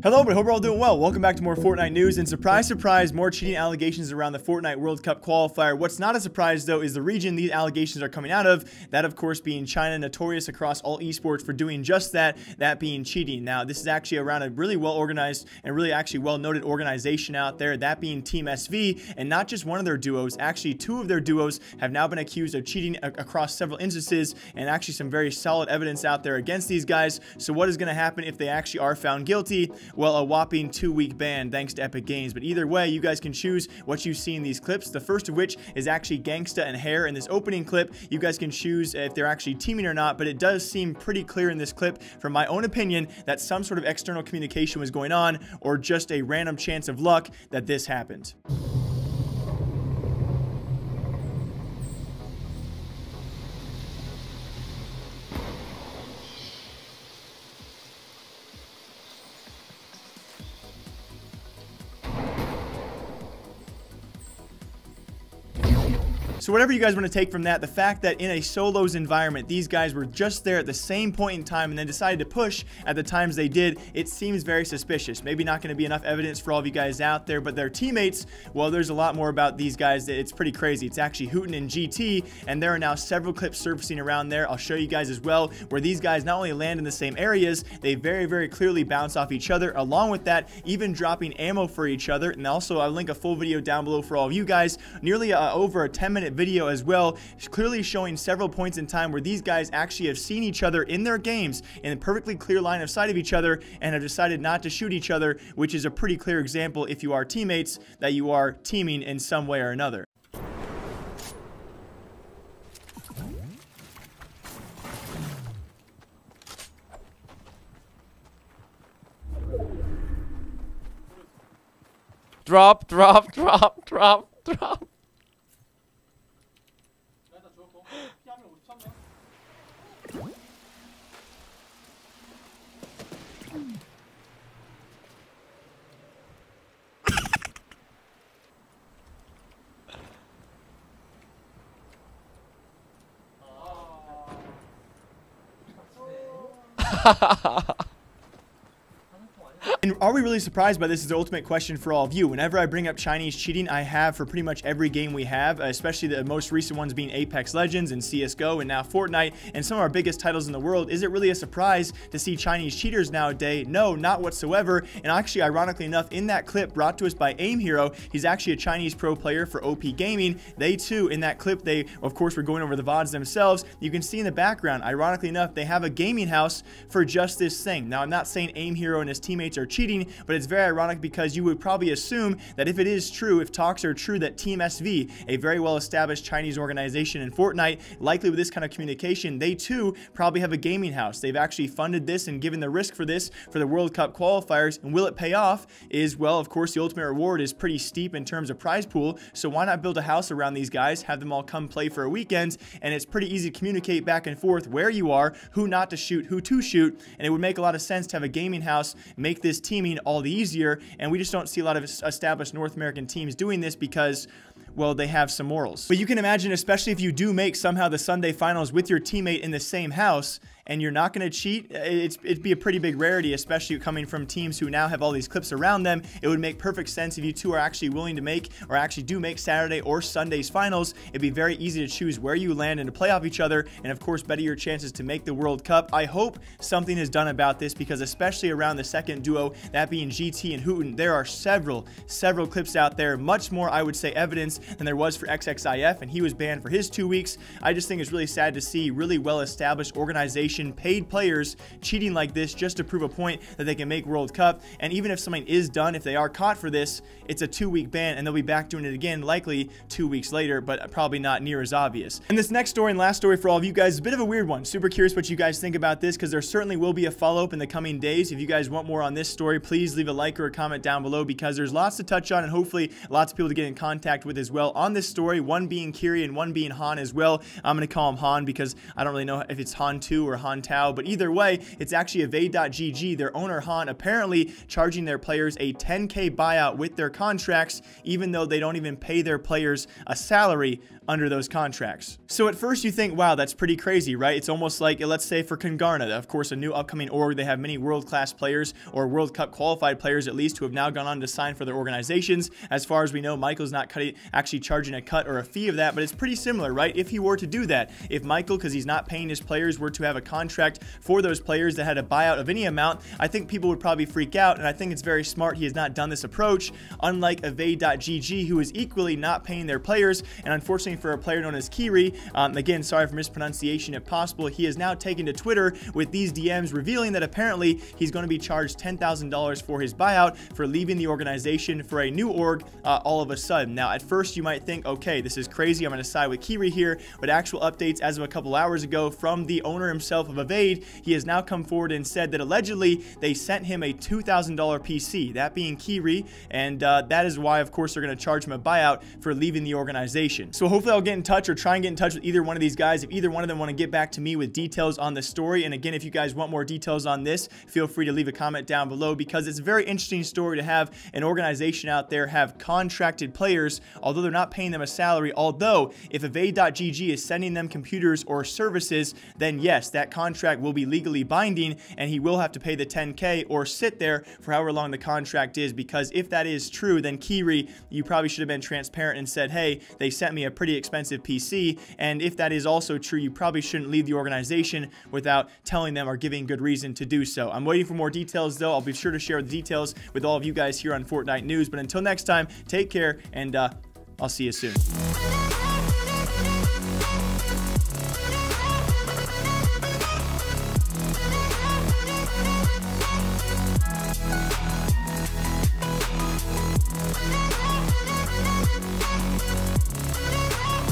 Hello, but hope we're all doing well. Welcome back to more Fortnite news, and surprise, surprise, more cheating allegations around the Fortnite World Cup Qualifier. What's not a surprise, though, is the region these allegations are coming out of, that, of course, being China, notorious across all esports for doing just that, that being cheating. Now, this is actually around a really well-organized and really actually well-noted organization out there, that being Team SV, and not just one of their duos. Actually, two of their duos have now been accused of cheating across several instances, and actually some very solid evidence out there against these guys. So what is going to happen if they actually are found guilty? Well, a whopping 2-week ban thanks to Epic Games. But either way, you guys can choose what you see in these clips. The first of which is actually Gangsta and Hair in this opening clip. You guys can choose if they're actually teaming or not, but it does seem pretty clear in this clip, from my own opinion, that some sort of external communication was going on, or just a random chance of luck that this happened. So whatever you guys want to take from that, the fact that in a solos environment, these guys were just there at the same point in time and then decided to push at the times they did, it seems very suspicious. Maybe not going to be enough evidence for all of you guys out there, but their teammates, well, there's a lot more about these guys. It's pretty crazy. It's actually Hooten and GT, and there are now several clips surfacing around there. I'll show you guys as well, where these guys not only land in the same areas, they very, very clearly bounce off each other. Along with that, even dropping ammo for each other. And also, I'll link a full video down below for all of you guys. Nearly over a 10-minute video as well, clearly showing several points in time where these guys actually have seen each other in their games in a perfectly clear line of sight of each other and have decided not to shoot each other, which is a pretty clear example, if you are teammates, that you are teaming in some way or another. Drop, drop, drop, drop, drop. And are we really surprised by this is the ultimate question for all of you. Whenever I bring up Chinese cheating, I have for pretty much every game we have, especially the most recent ones being Apex Legends and CSGO and now Fortnite and some of our biggest titles in the world. Is it really a surprise to see Chinese cheaters nowadays? No, not whatsoever. And actually, ironically enough, in that clip brought to us by Aim Hero, he's actually a Chinese pro player for OP Gaming. They too, in that clip, they of course were going over the VODs themselves. You can see in the background, ironically enough, they have a gaming house for just this thing. Now, I'm not saying Aim Hero and his teammates are cheating, but it's very ironic because you would probably assume that if it is true, if talks are true, that Team SV, a very well-established Chinese organization in Fortnite, likely with this kind of communication, they too probably have a gaming house. They've actually funded this and given the risk for this for the World Cup qualifiers. And will it pay off? Is, well, of course, the ultimate reward is pretty steep in terms of prize pool. So why not build a house around these guys, have them all come play for a weekend, and it's pretty easy to communicate back and forth where you are, who not to shoot, who to shoot, and it would make a lot of sense to have a gaming house, make this teaming all the easier. And we just don't see a lot of established North American teams doing this because, well, they have some morals. But you can imagine, especially if you do make somehow the Sunday finals with your teammate in the same house and you're not going to cheat, it'd be a pretty big rarity, especially coming from teams who now have all these clips around them. It would make perfect sense if you two are actually willing to make, or actually do make, Saturday or Sunday's finals. It'd be very easy to choose where you land and to play off each other, and of course better your chances to make the World Cup. I hope something is done about this, because especially around the second duo, that being GT and Hooten, there are several clips out there, much more, I would say, evidence than there was for XXIF, and he was banned for his 2 weeks. I just think it's really sad to see really well-established organization, paid players cheating like this just to prove a point that they can make World Cup. And even if something is done, if they are caught for this, it's a 2-week ban, and they'll be back doing it again, likely 2 weeks later, but probably not near as obvious. And this next story and last story for all of you guys is a bit of a weird one. Super curious what you guys think about this, because there certainly will be a follow-up in the coming days. If you guys want more on this story, please leave a like or a comment down below, because there's lots to touch on and hopefully lots of people to get in contact with as well on this story, one being Kiri and one being Han as well. I'm going to call him Han because I don't really know if it's Han 2 or Han Tao, but either way, it's actually Evade.gg, their owner Han, apparently charging their players a 10K buyout with their contracts, even though they don't even pay their players a salary under those contracts. So at first you think, wow, that's pretty crazy, right? It's almost like, let's say for Kongarna, of course, a new upcoming org, they have many world-class players, or World Cup qualified players at least, who have now gone on to sign for their organizations. As far as we know, Michael's not actually charging a cut or a fee of that, but it's pretty similar, right? If he were to do that, if Michael, because he's not paying his players, were to have a contract for those players that had a buyout of any amount, I think people would probably freak out, and I think it's very smart he has not done this approach, unlike Evade.gg, who is equally not paying their players. And unfortunately for a player known as Kiri, again, sorry for mispronunciation if possible, he has now taken to Twitter with these DMs revealing that apparently he's going to be charged $10,000 for his buyout for leaving the organization for a new org all of a sudden. Now, at first you might think, okay, this is crazy, I'm going to side with Kiri here, but actual updates as of a couple hours ago from the owner himself of Evade, he has now come forward and said that allegedly they sent him a $2,000 PC, that being Kiri, and that is why, of course, they're going to charge him a buyout for leaving the organization. So hopefully I'll get in touch or try and get in touch with either one of these guys if either one of them want to get back to me with details on the story. And again, if you guys want more details on this, feel free to leave a comment down below, because it's a very interesting story to have an organization out there have contracted players, although they're not paying them a salary. Although if Evade.gg is sending them computers or services, then yes, that contract will be legally binding and he will have to pay the 10K or sit there for however long the contract is, because if that is true, then Kiri, you probably should have been transparent and said, hey, they sent me a pretty expensive PC. And if that is also true, you probably shouldn't leave the organization without telling them or giving good reason to do so. I'm waiting for more details though. I'll be sure to share the details with all of you guys here on Fortnite News. But until next time, take care, and I'll see you soon.